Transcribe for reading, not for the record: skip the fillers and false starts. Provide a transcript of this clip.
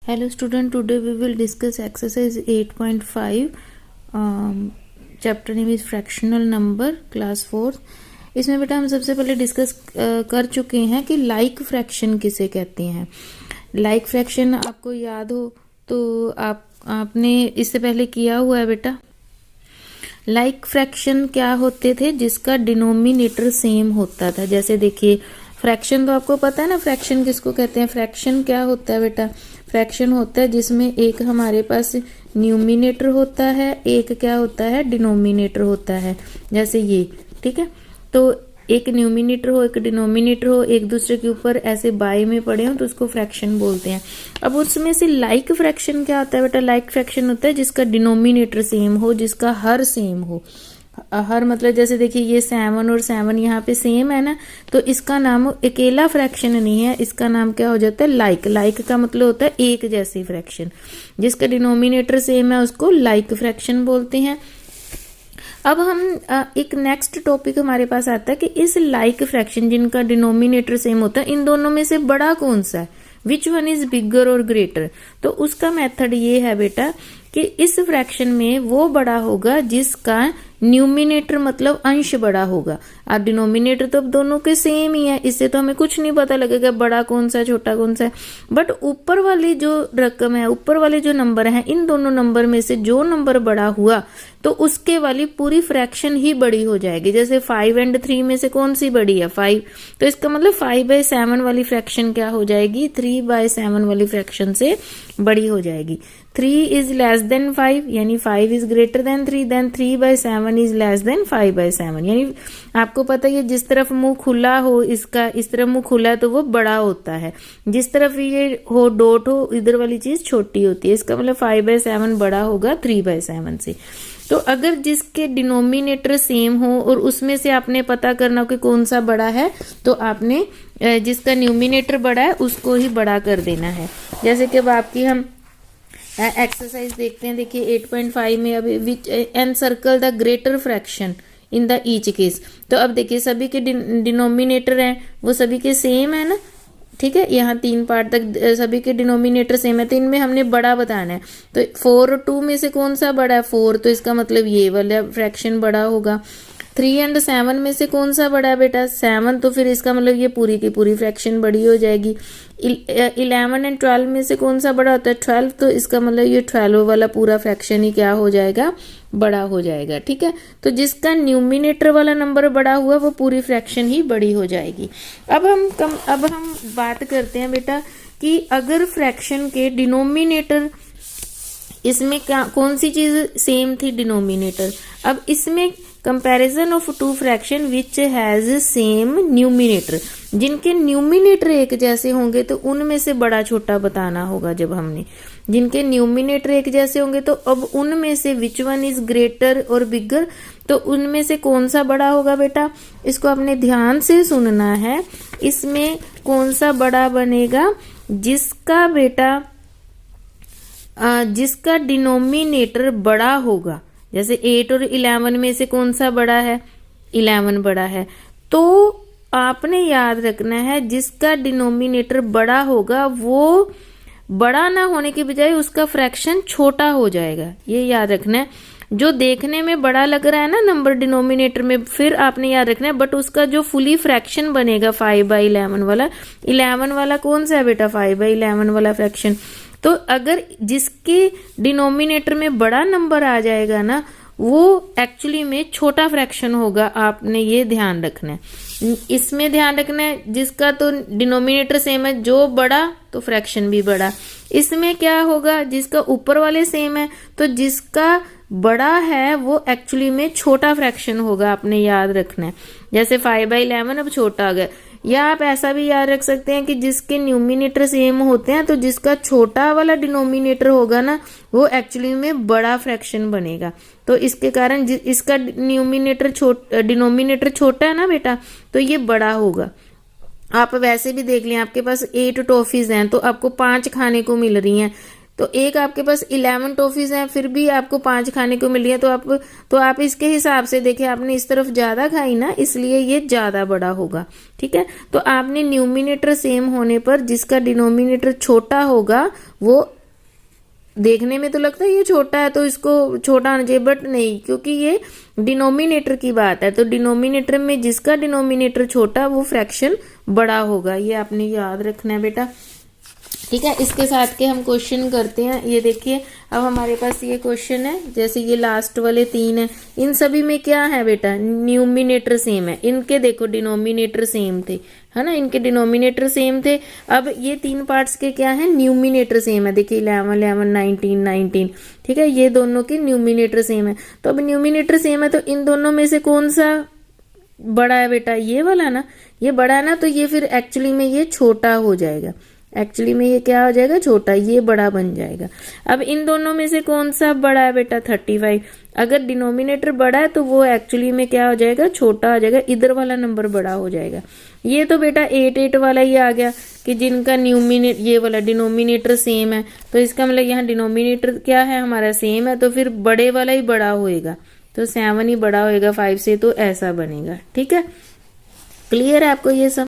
Hello student, today we will discuss exercise 8.5. Chapter name is fractional number, class 4. इसमें बेटा हम सबसे पहले डिस्कस कर चुके हैं कि लाइक फ्रैक्शन किसे कहते हैं। लाइक फ्रैक्शन आपको याद हो तो आपने इससे पहले किया हुआ है बेटा। लाइक फ्रैक्शन क्या होते थे, जिसका डिनोमिनेटर सेम होता था। जैसे देखिए फ्रैक्शन तो आपको पता है ना, फ्रैक्शन किसको कहते हैं। फ्रैक्शन क्या होता है बेटा, फ्रैक्शन होता है जिसमें एक हमारे पास न्यूमिनेटर होता है, एक क्या होता है डिनोमिनेटर होता है। जैसे ये, ठीक है, तो एक न्यूमिनेटर हो एक डिनोमिनेटर हो, एक दूसरे के ऊपर ऐसे बाय में पड़े हो तो उसको फ्रैक्शन बोलते हैं। अब उसमें से लाइक फ्रैक्शन क्या होता है बेटा, लाइक फ्रैक्शन होता है जिसका डिनोमिनेटर सेम हो, जिसका हर सेम हो। हर मतलब जैसे देखिए ये 7 और 7 यहाँ पे सेम है ना, तो इसका नाम अकेला फ्रैक्शन नहीं है, इसका नाम क्या हो जाता है लाइक। लाइक का मतलब होता है एक जैसी फ्रैक्शन, जिसका डिनोमिनेटर सेम है उसको लाइक फ्रैक्शन बोलते हैं। अब हम एक नेक्स्ट टॉपिक हमारे पास आता है कि इस लाइक फ्रैक्शन जिनका डिनोमिनेटर सेम होता है, इन दोनों में से बड़ा कौन सा है, विच वन इज बिगर और ग्रेटर। तो उसका मेथड ये है बेटा कि इस फ्रैक्शन में वो बड़ा होगा जिसका न्यूमिनेटर मतलब अंश बड़ा होगा, और डिनोमिनेटर तो अब दोनों के सेम ही है, इससे तो हमें कुछ नहीं पता लगेगा बड़ा कौन सा है छोटा कौन सा है। बट ऊपर वाली जो रकम है, ऊपर वाले जो नंबर है, इन दोनों नंबर में से जो नंबर बड़ा हुआ तो उसके वाली पूरी फ्रैक्शन ही बड़ी हो जाएगी। जैसे 5 और 3 में से कौन सी बड़ी है, 5, तो इसका मतलब 5/7 वाली फ्रैक्शन क्या हो जाएगी, 3/7 वाली फ्रैक्शन से बड़ी हो जाएगी। 3 इज लेस देन 5 यानी 5 is greater than 3, then 3/7 is less than 5/7। यानी आपको पता है जिस तरफ मुंह खुला हो, इसका इस तरफ मुंह खुला है तो वो बड़ा होता है, जिस तरफ ये हो डॉट हो इधर वाली चीज छोटी होती है। इसका मतलब 5/7 बड़ा होगा 3/7 से। तो अगर जिसके डिनोमिनेटर सेम हो और उसमें से आपने पता करना हो कि कौन सा बड़ा है, तो आपने जिसका न्यूमिनेटर बड़ा है उसको ही बड़ा कर देना है। जैसे कि अब आपकी हम एक्सरसाइज देखते हैं, देखिए 8.5 में अभी विच N circle the greater fraction in the each case. तो अब देखिए सभी के डिनोमिनेटर हैं वो सभी के सेम है ना, ठीक है, यहाँ 3 पार्ट तक सभी के डिनोमिनेटर सेम है, तो इनमें हमने बड़ा बताना है। तो 4 और 2 में से कौन सा बड़ा है, 4, तो इसका मतलब ये वाला फ्रैक्शन बड़ा होगा। 3 और 7 में से कौन सा बड़ा है बेटा, 7, तो फिर इसका मतलब ये पूरी की पूरी फ्रैक्शन बड़ी हो जाएगी। 11 और 12 में से कौन सा बड़ा होता है, 12, तो इसका मतलब ये 12 वाला पूरा फ्रैक्शन ही क्या हो जाएगा, बड़ा हो जाएगा। ठीक है, तो जिसका न्यूमिनेटर वाला नंबर बड़ा हुआ वो पूरी फ्रैक्शन ही बड़ी हो जाएगी। अब हम बात करते हैं बेटा कि अगर फ्रैक्शन के डिनोमिनेटर, इसमें क्या कौन सी चीज सेम थी, डिनोमिनेटर। अब इसमें comparison of two fraction which has same numerator, जिनके न्यूमिनेटर एक जैसे होंगे तो उनमें से बड़ा छोटा बताना होगा। जब हमने जिनके न्यूमिनेटर एक जैसे होंगे तो अब उनमें से विच वन इज ग्रेटर और बिगर, तो उनमें से कौन सा बड़ा होगा बेटा, इसको आपने ध्यान से सुनना है। इसमें कौन सा बड़ा बनेगा, जिसका बेटा जिसका डिनोमिनेटर बड़ा होगा। जैसे 8 और 11 में से कौन सा बड़ा है, 11 बड़ा है। तो आपने याद रखना है जिसका डिनोमिनेटर बड़ा होगा वो बड़ा ना होने के बजाय उसका फ्रैक्शन छोटा हो जाएगा, ये याद रखना है। जो देखने में बड़ा लग रहा है ना नंबर डिनोमिनेटर में, फिर आपने याद रखना है बट उसका जो फुली फ्रैक्शन बनेगा 5/11 वाला, 11 वाला कौन सा है बेटा, 5/11 वाला फ्रैक्शन। तो अगर जिसके डिनोमिनेटर में बड़ा नंबर आ जाएगा ना, वो एक्चुअली में छोटा फ्रैक्शन होगा, आपने ये ध्यान रखना है। इसमें ध्यान रखना है जिसका तो डिनोमिनेटर सेम है, जो बड़ा तो फ्रैक्शन भी बड़ा। इसमें क्या होगा, जिसका ऊपर वाले सेम है तो जिसका बड़ा है वो एक्चुअली में छोटा फ्रैक्शन होगा, आपने याद रखना है। जैसे 5/11 अब छोटा आ गया, या आप ऐसा भी याद रख सकते हैं कि जिसके न्यूमिनेटर सेम होते हैं तो जिसका छोटा वाला डिनोमिनेटर होगा ना वो एक्चुअली में बड़ा फ्रैक्शन बनेगा। तो इसके कारण इसका डिनोमिनेटर छोटा है ना बेटा, तो ये बड़ा होगा। आप वैसे भी देख लें, आपके पास 8 टॉफीज हैं तो आपको 5 खाने को मिल रही हैं, तो एक आपके पास 11 टॉफीज हैं, फिर भी आपको 5 खाने को मिल रही है, तो आप इसके हिसाब से देखिए, आपने इस तरफ ज्यादा खाई ना, इसलिए ये ज्यादा बड़ा होगा। ठीक है, तो आपने न्यूमिनेटर सेम होने पर जिसका डिनोमिनेटर छोटा होगा वो, देखने में तो लगता है ये छोटा है तो इसको छोटा आना चाहिए, बट नहीं, क्योंकि ये डिनोमिनेटर की बात है, तो डिनोमिनेटर में जिसका डिनोमिनेटर छोटा वो फ्रैक्शन बड़ा होगा, ये आपने याद रखना है बेटा। ठीक है, इसके साथ के हम क्वेश्चन करते हैं। ये देखिए, अब हमारे पास ये क्वेश्चन है, जैसे ये लास्ट वाले 3 है, इन सभी में क्या है बेटा, न्यूमिनेटर सेम है। इनके देखो डिनोमिनेटर सेम थे, है ना, इनके डिनोमिनेटर सेम थे। अब ये 3 पार्ट्स के क्या है, न्यूमिनेटर सेम है। देखिए 11 11 19 19, ठीक है, ये दोनों के न्यूमिनेटर सेम है। तो अब न्यूमिनेटर सेम है तो इन दोनों में से कौन सा बड़ा है बेटा, ये वाला ना, ये बड़ा है ना, तो ये फिर एक्चुअली में ये छोटा हो जाएगा, एक्चुअली में ये क्या हो जाएगा, छोटा, ये बड़ा बन जाएगा। अब इन दोनों में से कौन सा बड़ा है बेटा, 35। अगर डिनोमिनेटर बड़ा है तो वो एक्चुअली में क्या हो जाएगा, छोटा हो जाएगा, इधर वाला नंबर बड़ा हो जाएगा। ये तो बेटा 8 8 वाला ही आ गया कि जिनका ये वाला डिनोमिनेटर सेम है, तो इसका मतलब यहाँ डिनोमिनेटर क्या है हमारा, सेम है, तो फिर बड़े वाला ही बड़ा होएगा, तो 7 ही बड़ा होएगा 5 से, तो ऐसा बनेगा। ठीक है, क्लियर है आपको ये सब।